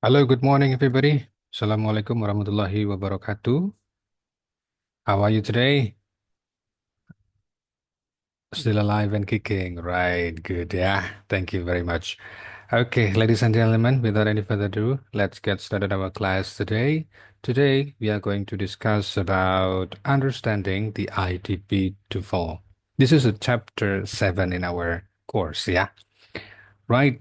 Hello, good morning, everybody. Assalamualaikum warahmatullahi wabarakatuh. How are you today? Still alive and kicking, right? Good, yeah. Thank you very much. Okay, ladies and gentlemen, without any further ado, let's get started our class today. Today, we are going to discuss about understanding the ITP TOEFL. This is a chapter 7 in our course, yeah. Right,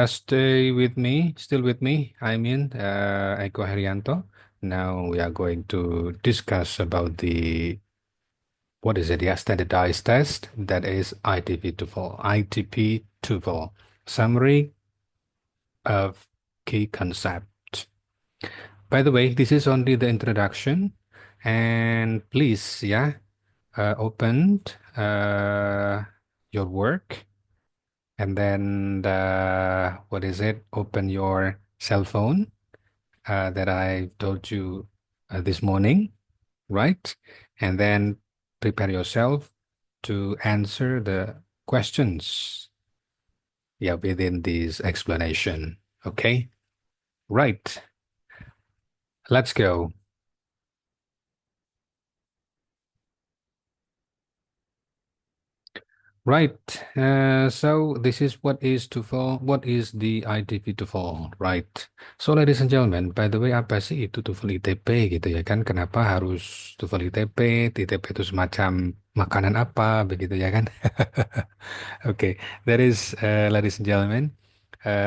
stay with me, still with me. Eko Herianto. Now we are going to discuss about the what is it? Yeah, standardized test that is ITP TOEFL. ITP TOEFL. Summary of key concept. By the way, this is only the introduction, and please, yeah, open your work. And then what is it? Open your cell phone that I told you this morning, right? And then prepare yourself to answer the questions, yeah, within this explanation. Okay, right. Let's go. Right. So this is what is TOEFL. What is the ITP TOEFL, right? So ladies and gentlemen, by the way, apa sih itu TOEFL ITP gitu ya kan? Kenapa harus TOEFL ITP? ITP itu semacam makanan apa begitu ya kan? Okay, that is, ladies and gentlemen,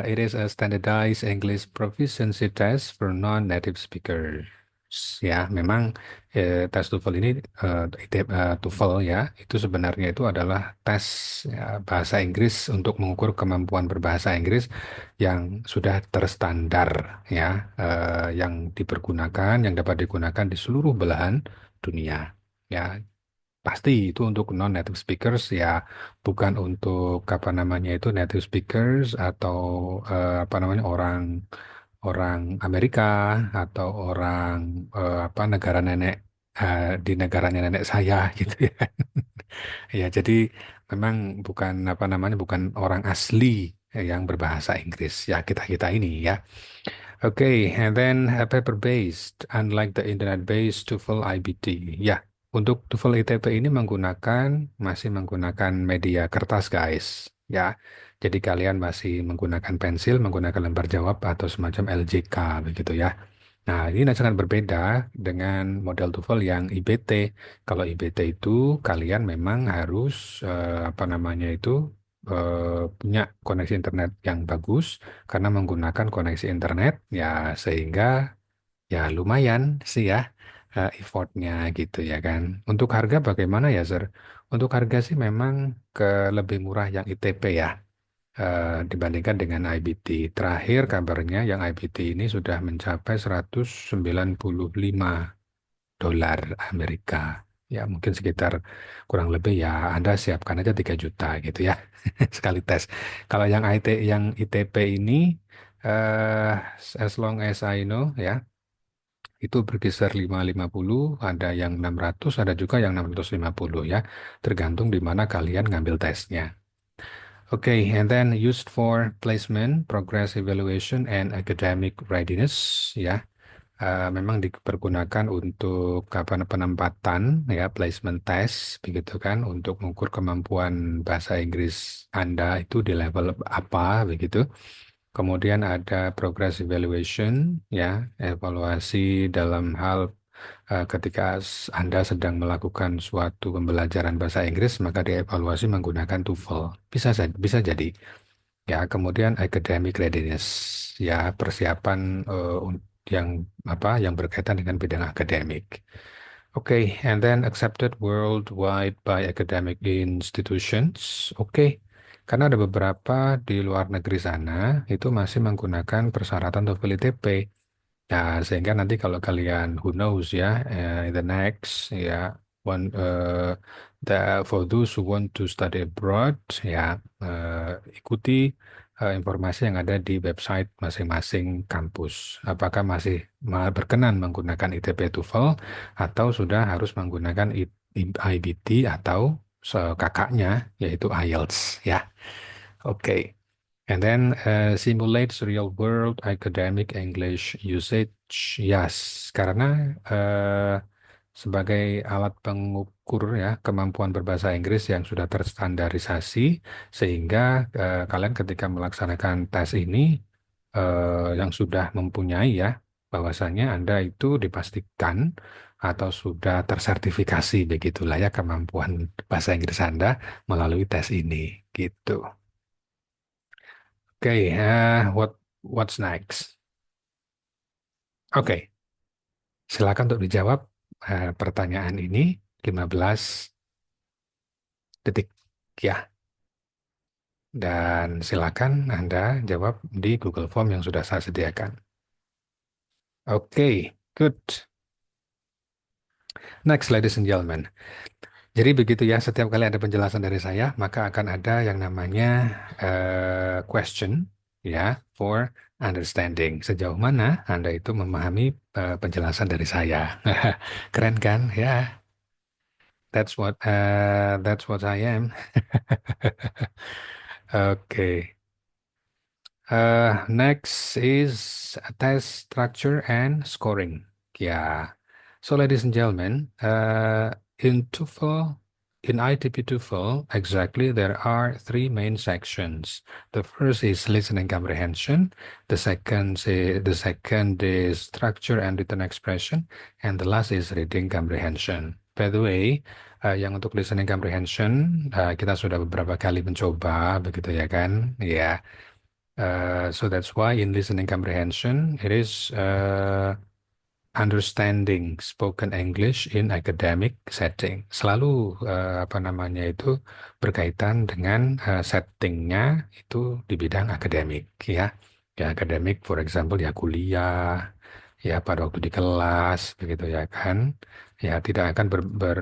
it is a standardized English proficiency test for non-native speakers. Ya, memang tes TOEFL ini, TOEFL ya, itu sebenarnya itu adalah tes ya, bahasa Inggris untuk mengukur kemampuan berbahasa Inggris yang sudah terstandar ya, yang dipergunakan, yang dapat digunakan di seluruh belahan dunia. Ya, pasti itu untuk non-native speakers ya, bukan untuk apa namanya itu native speakers atau apa namanya orang orang Amerika atau orang apa negara nenek di negaranya nenek saya gitu ya. Ya, jadi memang bukan apa namanya bukan orang asli yang berbahasa Inggris ya kita-kita ini ya. Okay, and then paper-based, unlike the internet-based TOEFL IBT. Ya, untuk TOEFL ITP ini masih menggunakan media kertas, guys. Ya, jadi kalian masih menggunakan pensil, menggunakan lembar jawab atau semacam LJK begitu ya. Nah, ini sangat berbeda dengan model TOEFL yang IBT. Kalau IBT itu kalian memang harus apa namanya itu punya koneksi internet yang bagus karena menggunakan koneksi internet ya sehingga ya lumayan sih ya effortnya gitu ya kan. Untuk harga bagaimana ya, Sir? Untuk harga sih memang ke lebih murah yang ITP ya dibandingkan dengan IBT. Terakhir kabarnya yang IBT ini sudah mencapai 195 dolar Amerika. Ya mungkin sekitar kurang lebih ya Anda siapkan aja 3 juta gitu ya sekali tes. Kalau yang yang ITP ini eh as long as I know ya itu berkisar 550, ada yang 600, ada juga yang 650 ya. Tergantung di mana kalian ngambil tesnya. Okay, and then used for placement, progress evaluation, and academic readiness. Ya, memang dipergunakan untuk kapan penempatan, ya, placement test, begitu kan, untuk mengukur kemampuan bahasa Inggris Anda itu di level apa, begitu. Kemudian ada progress evaluation, ya, evaluasi dalam hal ketika Anda sedang melakukan suatu pembelajaran bahasa Inggris, maka dievaluasi menggunakan TOEFL. Bisa jadi. Ya, kemudian academic readiness, ya persiapan yang yang berkaitan dengan bidang akademik. Oke, and then accepted worldwide by academic institutions. Oke, karena ada beberapa di luar negeri sana itu masih menggunakan persyaratan TOEFL ITP. Ya, sehingga nanti kalau kalian who knows ya, in the next ya, one the for those who want to study abroad ya, ikuti informasi yang ada di website masing-masing kampus. Apakah masih berkenan menggunakan ITP TOEFL atau sudah harus menggunakan IBT atau kakaknya yaitu IELTS ya. Oke. And then simulates real world academic English usage. Yes, karena sebagai alat pengukur ya kemampuan berbahasa Inggris yang sudah terstandarisasi sehingga kalian ketika melaksanakan tes ini yang sudah mempunyai ya bahwasanya Anda itu dipastikan atau sudah tersertifikasi begitulah ya kemampuan bahasa Inggris Anda melalui tes ini gitu. Oke, what's next? Oke, silakan untuk dijawab pertanyaan ini 15 detik ya. Dan silakan Anda jawab di Google Form yang sudah saya sediakan. Oke, good. Next, ladies and gentlemen. Jadi begitu ya, setiap kali ada penjelasan dari saya, maka akan ada yang namanya question ya for understanding. Sejauh mana Anda itu memahami penjelasan dari saya. Keren kan? Ya, that's what I am. Oke. Next is test structure and scoring. Yeah. So, ladies and gentlemen, in TOEFL, in ITP TOEFL, exactly, there are three main sections. The first is listening comprehension. The second is structure and written expression, and the last is reading comprehension. By the way, yang untuk listening comprehension, kita sudah beberapa kali mencoba, begitu ya kan? Ya. So that's why in listening comprehension, it is understanding spoken English in academic setting. Selalu apa namanya itu berkaitan dengan settingnya itu di bidang akademik ya. Ya akademik, for example ya kuliah, ya pada waktu di kelas begitu ya kan. Ya tidak akan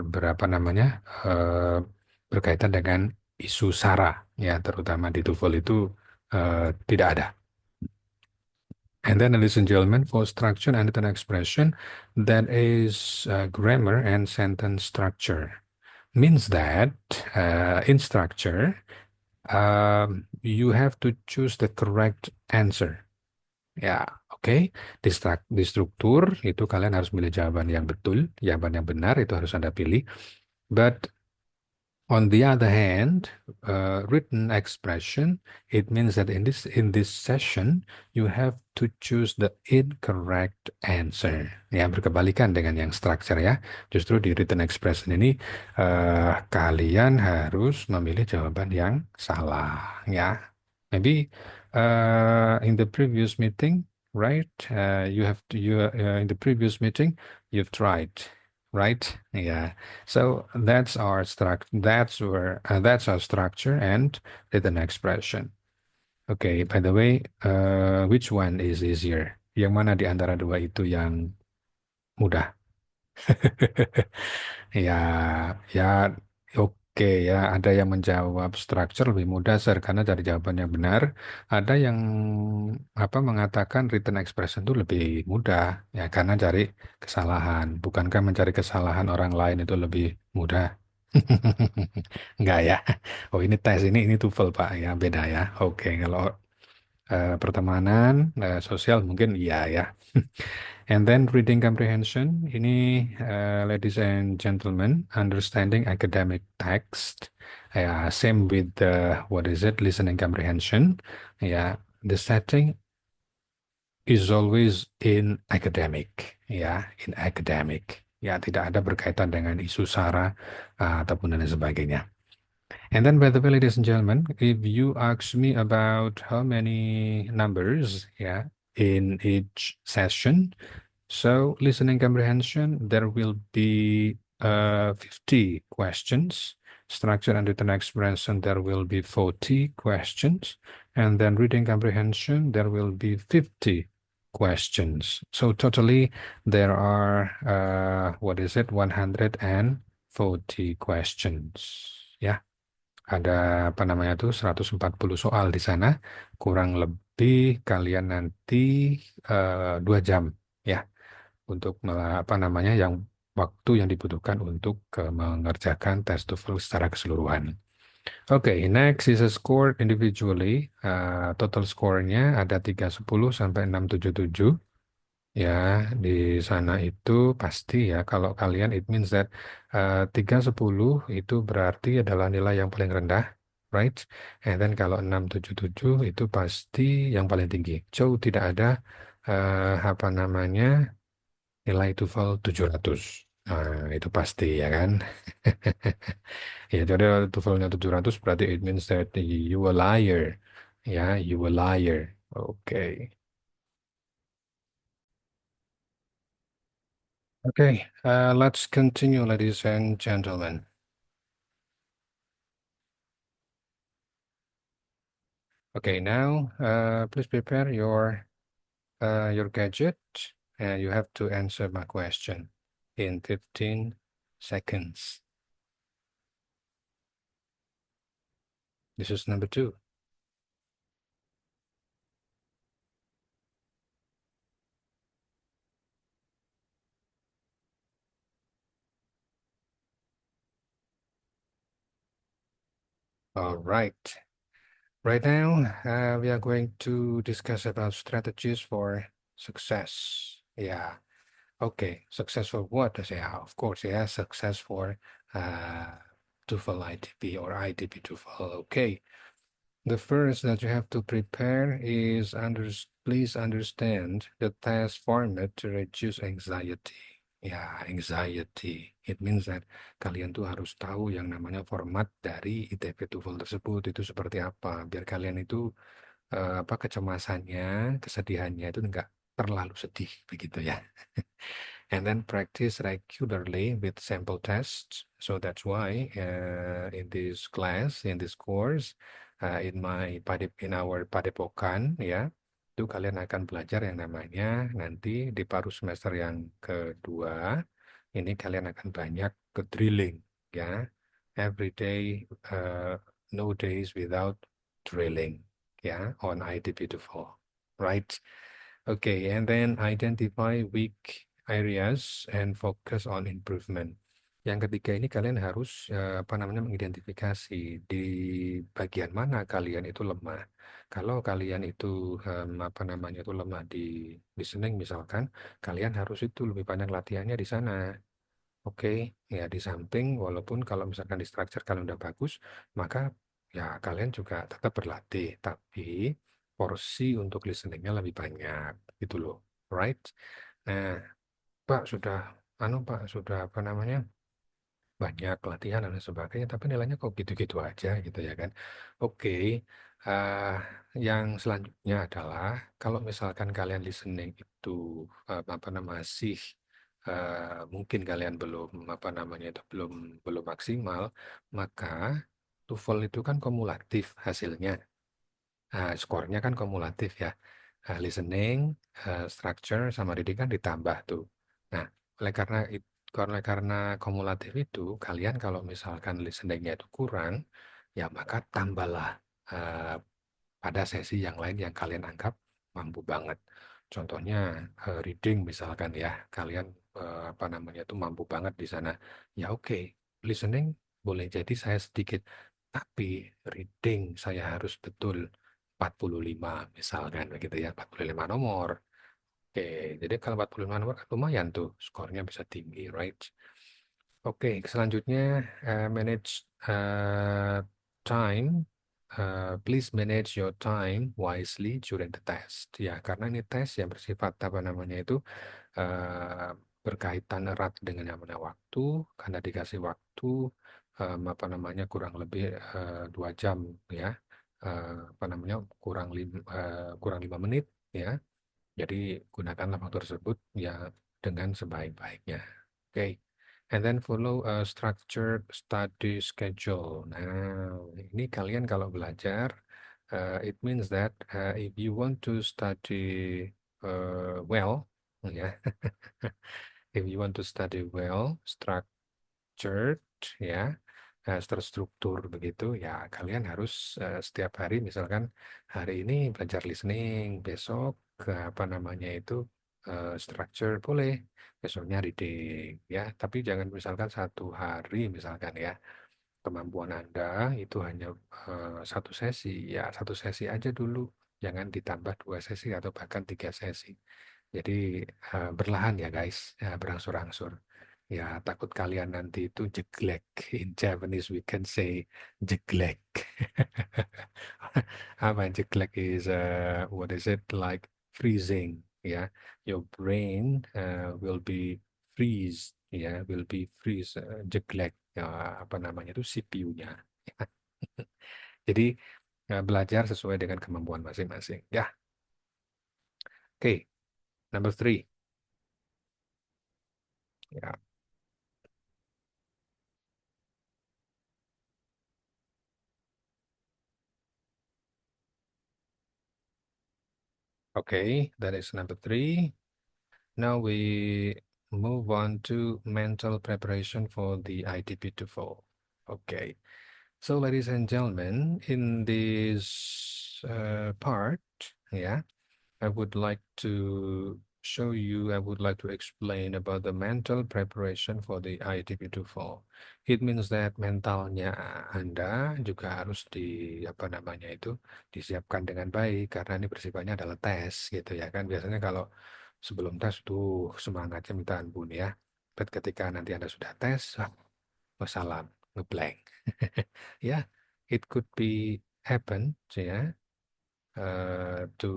berapa namanya berkaitan dengan isu SARA ya terutama di TOEFL itu tidak ada. And then, ladies and gentlemen, for structure and written expression, that is grammar and sentence structure. Means that in structure, you have to choose the correct answer. Ya, oke. Di struktur itu kalian harus milih jawaban yang betul, jawaban yang benar itu harus Anda pilih. But on the other hand, written expression, it means that in this session, you have to choose the incorrect answer. Ya, berkebalikan dengan yang structure ya. Justru di written expression ini, kalian harus memilih jawaban yang salah. Ya, maybe in the previous meeting, right? In the previous meeting, you've tried. Right? Yeah. So that's our structure and written expression. Okay, by the way, which one is easier? Yang mana di antara dua itu yang mudah? Ya, ya, oke ya. Ada yang menjawab structure lebih mudah, sir, karena dari jawaban yang benar. Ada yang apa mengatakan written expression itu lebih mudah, ya, karena cari kesalahan. Bukankah mencari kesalahan orang lain itu lebih mudah? Enggak ya. Oh ini tes ini TOEFL Pak ya beda ya. Oke kalau pertemanan sosial mungkin iya ya. And then reading comprehension ini ladies and gentlemen understanding academic text same with the what is it listening comprehension ya the setting is always in academic ya in academic ya tidak ada berkaitan dengan isu SARA ataupun dan lain sebagainya. And then, by the way, ladies and gentlemen, if you ask me about how many numbers, yeah, in each session, so listening comprehension, there will be 50 questions. Structure and written expression, there will be 40 questions. And then reading comprehension, there will be 50 questions. So totally, there are, what is it, 140 questions. Yeah. Ada apa namanya tuh 140 soal di sana kurang lebih kalian nanti 2 jam ya untuk apa namanya waktu yang dibutuhkan untuk mengerjakan tes TOEFL secara keseluruhan. Oke, next is a score individually. Total score-nya ada 310 sampai 677. Ya, di sana itu pasti ya. Kalau kalian, it means that 310 itu berarti adalah nilai yang paling rendah, right? And then kalau 677 itu pasti yang paling tinggi. So, tidak ada apa namanya nilai TOEFL 700. Nah, itu pasti ya kan? Ya, jadi kalau TOEFL-nya 700 berarti it means that you a liar. Ya, you a liar. Oke. Okay, let's continue, ladies and gentlemen. Okay, now please prepare your gadget, and you have to answer my question in 15 seconds. This is number two. All right. Right now, we are going to discuss about strategies for success. Yeah. Okay. Success for what? I say, of course, yeah, success for uh, TOEFL ITP or ITP TOEFL. Okay. The first that you have to prepare is please understand the test format to reduce anxiety. Ya, anxiety. It means that kalian tuh harus tahu yang namanya format dari ITP TOEFL tersebut itu seperti apa, biar kalian itu apa kecemasannya, kesedihannya itu enggak terlalu sedih begitu ya. And then practice regularly with sample tests. So that's why in this class, in this course, in our Padepokan ya, itu kalian akan belajar yang namanya nanti di paruh semester yang kedua, ini kalian akan banyak ke drilling ya. Every day, no days without drilling ya on ITP to 4, right? Okay, and then identify weak areas and focus on improvement. Yang ketiga ini kalian harus apa namanya mengidentifikasi di bagian mana kalian itu lemah. Kalau kalian itu apa namanya itu lemah di listening misalkan, kalian harus itu lebih banyak latihannya di sana. Oke, ya di samping walaupun kalau misalkan di structure kalian udah bagus, maka ya kalian juga tetap berlatih, tapi porsi untuk listeningnya lebih banyak gitu loh, right? Nah, Pak sudah, Pak sudah apa namanya banyak latihan dan lain sebagainya, tapi nilainya kok gitu-gitu aja gitu ya kan? Oke, eh, yang selanjutnya adalah kalau misalkan kalian listening itu apa namanya masih mungkin kalian belum apa namanya itu belum maksimal, maka TOEFL itu kan kumulatif hasilnya. Nah, skornya kan kumulatif ya. Listening, structure, sama reading kan ditambah tuh. Nah, oleh karena kumulatif itu, kalian kalau misalkan listeningnya itu kurang, ya maka tambahlah eh, pada sesi yang lain yang kalian anggap mampu banget. Contohnya reading misalkan ya, kalian apa namanya itu mampu banget di sana. Ya oke, listening boleh jadi saya sedikit, tapi reading saya harus betul 45 misalkan begitu ya, 45 nomor. Oke, jadi kalau 45 nomor kan lumayan tuh, skornya bisa tinggi, right? Oke, selanjutnya manage time. Please manage your time wisely during the test. Ya, karena ini tes yang bersifat apa namanya itu eh, berkaitan erat dengan yang namanya waktu. Karena dikasih waktu apa namanya kurang lebih 2 jam ya. Apa namanya kurang 5 menit ya. Jadi gunakanlah waktu tersebut ya dengan sebaik-baiknya. Oke. And then follow a structured study schedule. Nah, ini kalian kalau belajar, it means that if you want to study well, ya, if you want to study well, structured, ya, terstruktur begitu, ya kalian harus setiap hari, misalkan hari ini belajar listening, besok ke apa namanya itu structure boleh, besoknya reading, ya. Tapi jangan misalkan satu hari misalkan ya. kemampuan Anda itu hanya satu sesi, ya satu sesi aja dulu. Jangan ditambah dua sesi atau bahkan tiga sesi. Jadi berlahan ya guys, ya, berangsur-angsur. Ya takut kalian nanti itu jeglek. In Japanese we can say jeglek. Apa yang jeglek is what is it like freezing ya. Your brain will be freeze ya, will be freeze jeglek ya, apa namanya itu CPU-nya. Jadi belajar sesuai dengan kemampuan masing-masing. Ya, oke. Number three. Ya, okay. That is number three. Now we move on to mental preparation for the ITP to fall. Okay. So, ladies and gentlemen, in this part, yeah, I would like to show you, I would like to explain about the mental preparation for the ITP 24. It means that mentalnya Anda juga harus apa namanya itu, disiapkan dengan baik, karena ini bersifatnya adalah tes, gitu ya kan. Biasanya kalau sebelum tes tuh semangatnya minta ampun ya. But ketika nanti Anda sudah tes, wassalam, ngeblank. Ya, it could be happen, ya, to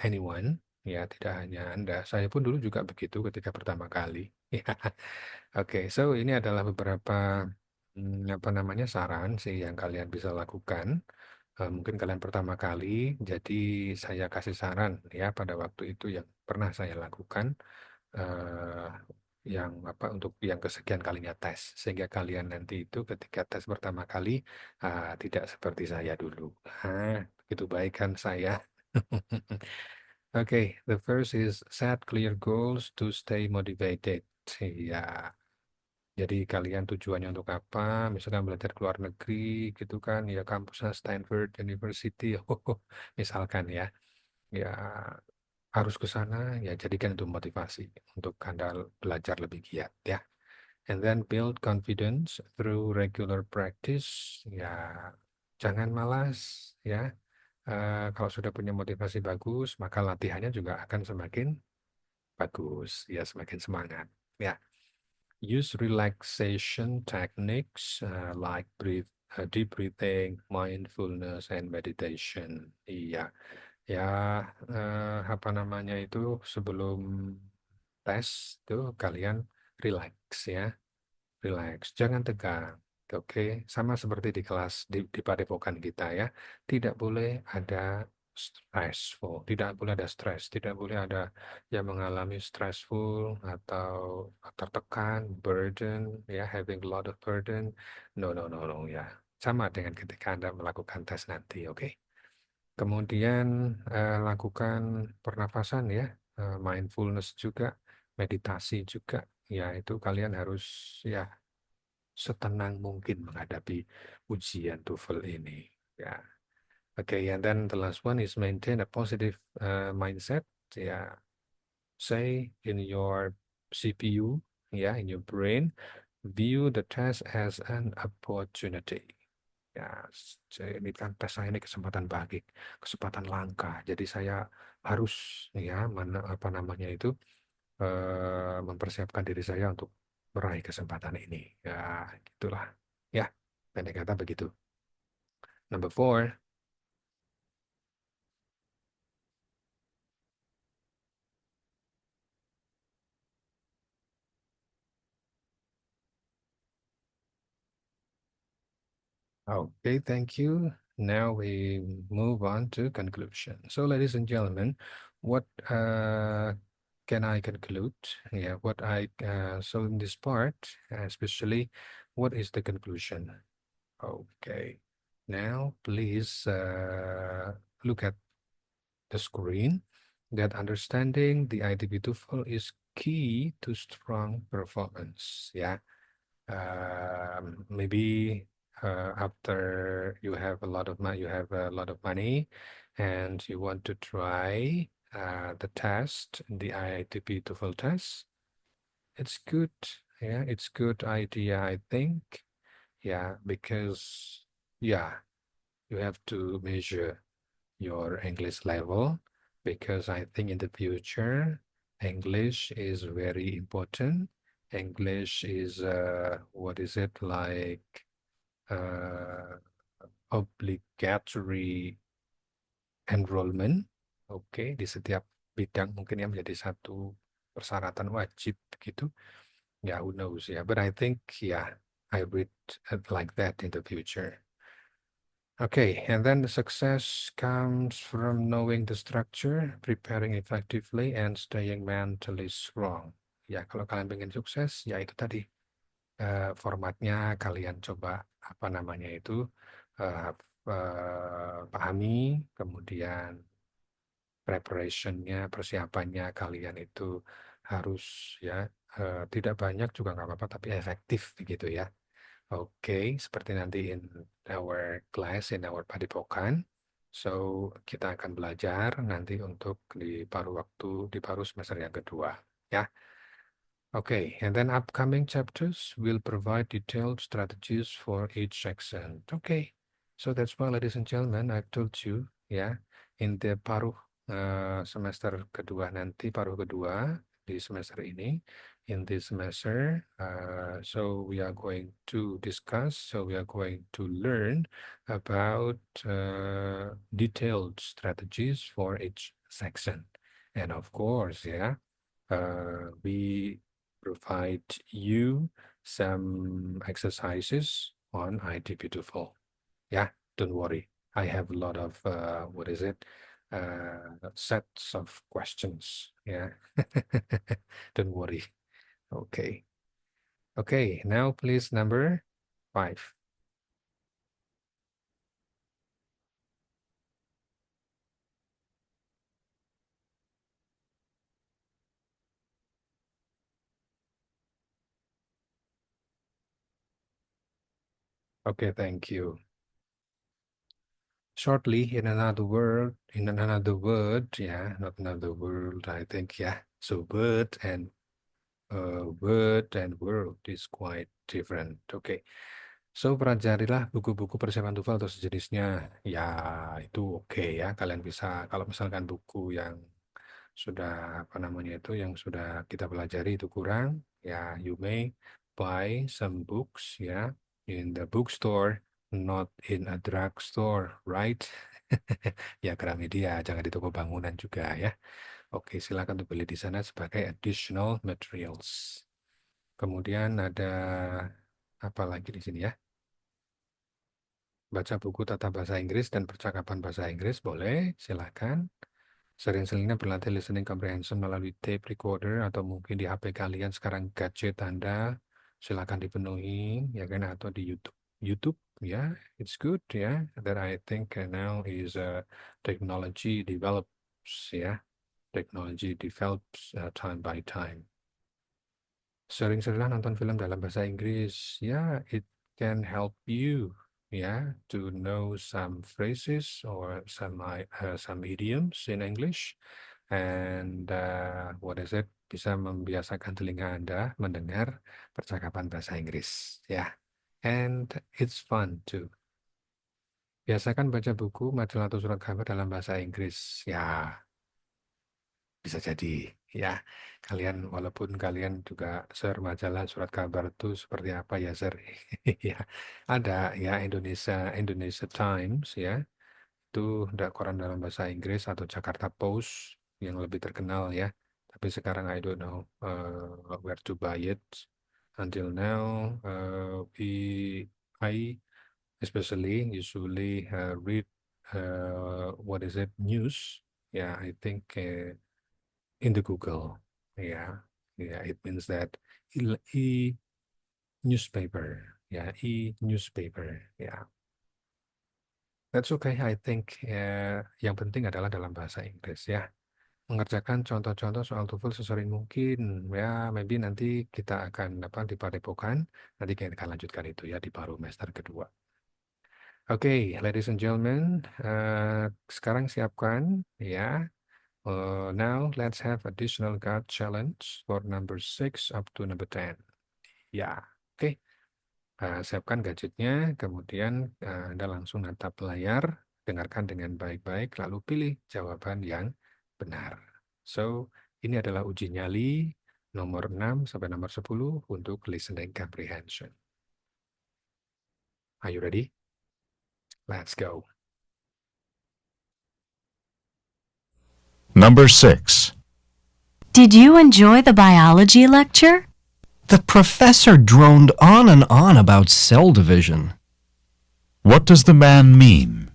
anyone, ya tidak hanya Anda. Saya pun dulu juga begitu ketika pertama kali. Ya, oke. So ini adalah beberapa apa namanya saran sih yang kalian bisa lakukan. Mungkin kalian pertama kali, jadi saya kasih saran ya pada waktu itu yang pernah saya lakukan. eh, yang apa untuk yang kesekian kalinya tes sehingga kalian nanti itu ketika tes pertama kali tidak seperti saya dulu. Begitu baik kan saya. Okay, the first is set clear goals to stay motivated. Ya, jadi kalian tujuannya untuk apa? Misalkan belajar ke luar negeri gitu kan, ya kampusnya Stanford University, misalkan ya. Ya harus ke sana, ya jadikan itu motivasi untuk Anda belajar lebih giat ya. And then build confidence through regular practice. Ya, jangan malas ya. Kalau sudah punya motivasi bagus, maka latihannya juga akan semakin bagus, ya semakin semangat. Ya, use relaxation techniques like deep breathing, mindfulness, and meditation. Iya, ya apa namanya itu sebelum tes tuh kalian relax ya, relax, jangan tegang. Oke, sama seperti di kelas di padepokan kita ya, tidak boleh ada stressful, tidak boleh ada stres, tidak boleh ada yang mengalami stressful atau tertekan, burden, ya, having a lot of burden. No, no, no, no, ya. Sama dengan ketika Anda melakukan tes nanti, oke? Kemudian lakukan pernafasan ya, mindfulness juga, meditasi juga. Ya, itu kalian harus ya setenang mungkin menghadapi ujian TOEFL ini. Ya, oke. And then the last one is maintain a positive mindset. Ya, say in your CPU, ya, in your brain, view the test as an opportunity. Ya, ini kan tes saya ini kesempatan bagi, kesempatan langka. Jadi saya harus ya apa namanya itu mempersiapkan diri saya untuk meraih kesempatan ini. Ya, gitulah. Ya, pendek kata begitu. Number four. Okay, thank you. Now we move on to conclusion. So, ladies and gentlemen, what can I conclude? Yeah, what I so in this part, especially, what is the conclusion? Okay. Now, please look at the screen that understanding the IDP TOEFL is key to strong performance. Yeah. Maybe after you have a lot of money, you have a lot of money, and you want to try the test, the IITP TOEFL test. It's good. Yeah, it's good idea, I think. Yeah, because yeah, you have to measure your English level because I think in the future English is very important. English is what is it like uh, obligatory enrollment. Oke, di setiap bidang mungkin yang menjadi satu persyaratan wajib gitu. Yeah, who knows? Yeah, but I think yeah, I read like that in the future. Okay, and then the success comes from knowing the structure, preparing effectively, and staying mentally strong. Ya, kalau kalian pengen sukses, ya itu tadi formatnya kalian coba apa namanya itu eh, pahami, kemudian preparationnya, persiapannya kalian itu harus ya tidak banyak juga nggak apa-apa, tapi efektif begitu ya. Oke, seperti nanti in our class, in our padepokan. So, kita akan belajar nanti untuk di paruh waktu, di paruh semester yang kedua. Ya, okay. And then upcoming chapters will provide detailed strategies for each section. Okay, so that's why, ladies and gentlemen, I've told you, ya, in the paruh semester kedua nanti, paruh kedua di semester ini, in this semester, so we are going to discuss, so we are going to learn about detailed strategies for each section. And of course, yeah, we provide you some exercises on IT Beautiful. Yeah, don't worry. I have a lot of what is it? Sets of questions. Yeah, don't worry. Okay. Okay. Now, please, number 5. Okay, thank you. Shortly, in another word, yeah, not another world, I think, yeah. So, word and world is quite different. Oke. So, pelajarilah buku-buku persiapan TOEFL atau sejenisnya. Ya, itu oke ya. Kalian bisa, kalau misalkan buku yang sudah, apa namanya itu, yang sudah kita pelajari itu kurang, ya, you may buy some books, ya, in the bookstore, not in a drugstore, right? Ya, Gramedia, jangan di toko bangunan juga ya. Oke, silakan untuk beli di sana sebagai additional materials. Kemudian ada apa lagi di sini ya? Baca buku tata bahasa Inggris dan percakapan bahasa Inggris boleh, silakan. Sering-seringnya berlatih listening comprehension melalui tape recorder atau mungkin di HP kalian sekarang gadget Anda, silakan dipenuhi ya kan atau di YouTube. YouTube ya, it's good ya. That I think now is technology develops ya. Technology develops time by time. Sering-seringlah nonton film dalam bahasa Inggris. Ya, it can help you ya to know some phrases or some idioms in English and what is it bisa membiasakan telinga Anda mendengar percakapan bahasa Inggris ya. And it's fun too. Biasakan baca buku, majalah atau surat kabar dalam bahasa Inggris. Ya, bisa jadi ya kalian walaupun kalian juga share majalah surat kabar itu seperti apa ya share ya ada ya Indonesia Times ya itu ada koran dalam bahasa Inggris atau Jakarta Post yang lebih terkenal ya tapi sekarang I don't know where to buy it until now I especially usually read what is it news yeah I think in the Google. Yeah, yeah, it means that newspaper. Yeah, newspaper. Yeah, that's okay. I think yang penting adalah dalam bahasa Inggris ya. Mengerjakan contoh-contoh soal TOEFL sesering mungkin. Ya, maybe nanti kita akan apa di padepokan. Nanti kita akan lanjutkan itu ya di paruh semester kedua. Oke, ladies and gentlemen, sekarang siapkan ya. Now let's have additional card challenge for number 6 up to number 10. Ya, oke. Siapkan gadgetnya, kemudian Anda langsung natap layar, dengarkan dengan baik-baik, lalu pilih jawaban yang benar. So, ini adalah uji nyali nomor 6 sampai nomor 10 untuk listening comprehension. Are you ready? Let's go. Number 6. Did you enjoy the biology lecture? The professor droned on and on about cell division. What does the man mean?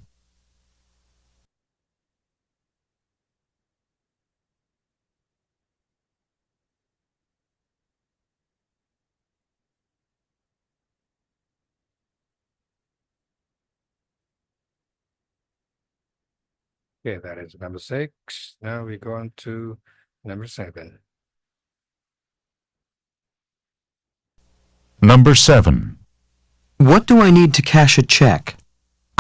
Okay, that is number 6. Now we go on to number 7. Number 7. What do I need to cash a check?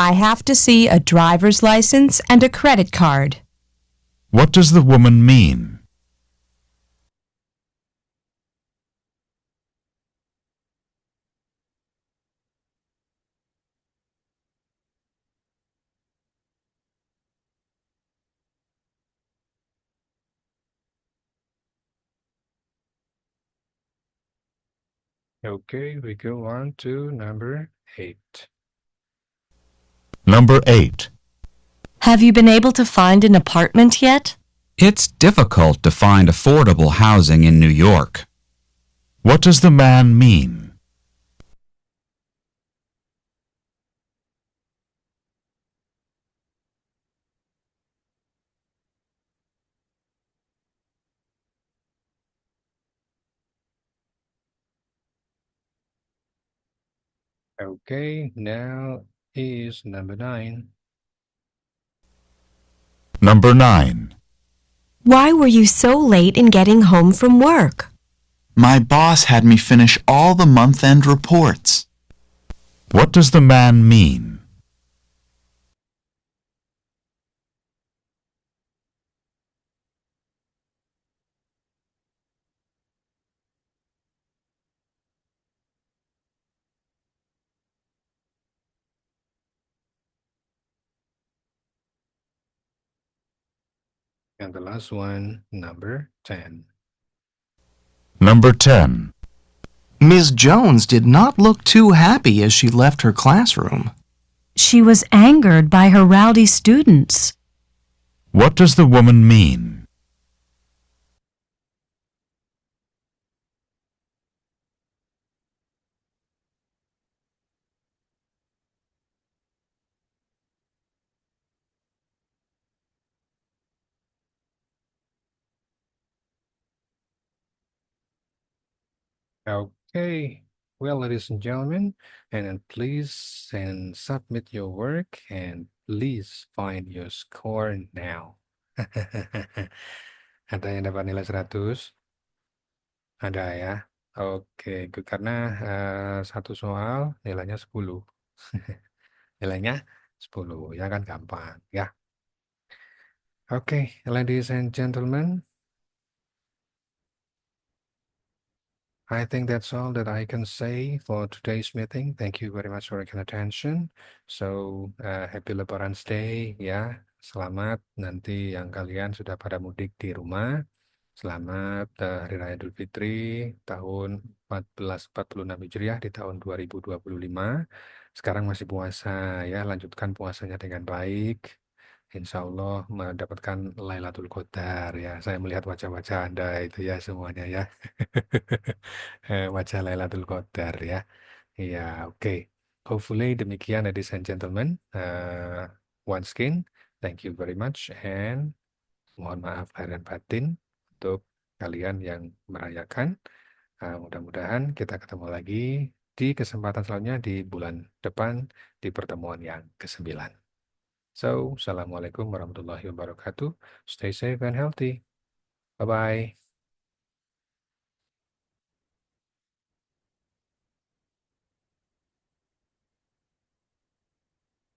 I have to see a driver's license and a credit card. What does the woman mean? Okay, we go on to number 8. Number 8. Have you been able to find an apartment yet? It's difficult to find affordable housing in New York. What does the man mean? Okay, now is number 9. Number 9. Why were you so late in getting home from work? My boss had me finish all the month-end reports. What does the man mean? And the last one, number 10. Number 10. Ms. Jones did not look too happy as she left her classroom. She was angered by her rowdy students. What does the woman mean? Okay, well, ladies and gentlemen, and then please and submit your work and please find your score now. Ada yang dapat nilai 100? Ada ya? Oke, karena satu soal nilainya 10. Nilainya 10, ya kan gampang ya. Okay, ladies and gentlemen, I think that's all that I can say for today's meeting. Thank you very much for your attention. So, happy Lebaran Day ya. Selamat nanti yang kalian sudah pada mudik di rumah. Selamat Hari Raya Idul Fitri tahun 1446 Hijriah di tahun 2025. Sekarang masih puasa ya, lanjutkan puasanya dengan baik. Insya Allah mendapatkan Lailatul Qadar ya. Saya melihat wajah-wajah Anda itu ya semuanya ya. Wajah Lailatul Qadar ya. Ya, oke. Hopefully demikian ladies and gentlemen. Once again, thank you very much and mohon maaf lahir dan batin untuk kalian yang merayakan. Mudah-mudahan kita ketemu lagi di kesempatan selanjutnya di bulan depan di pertemuan yang ke-9. So, Assalamualaikum warahmatullahi wabarakatuh. Stay safe and healthy. Bye-bye.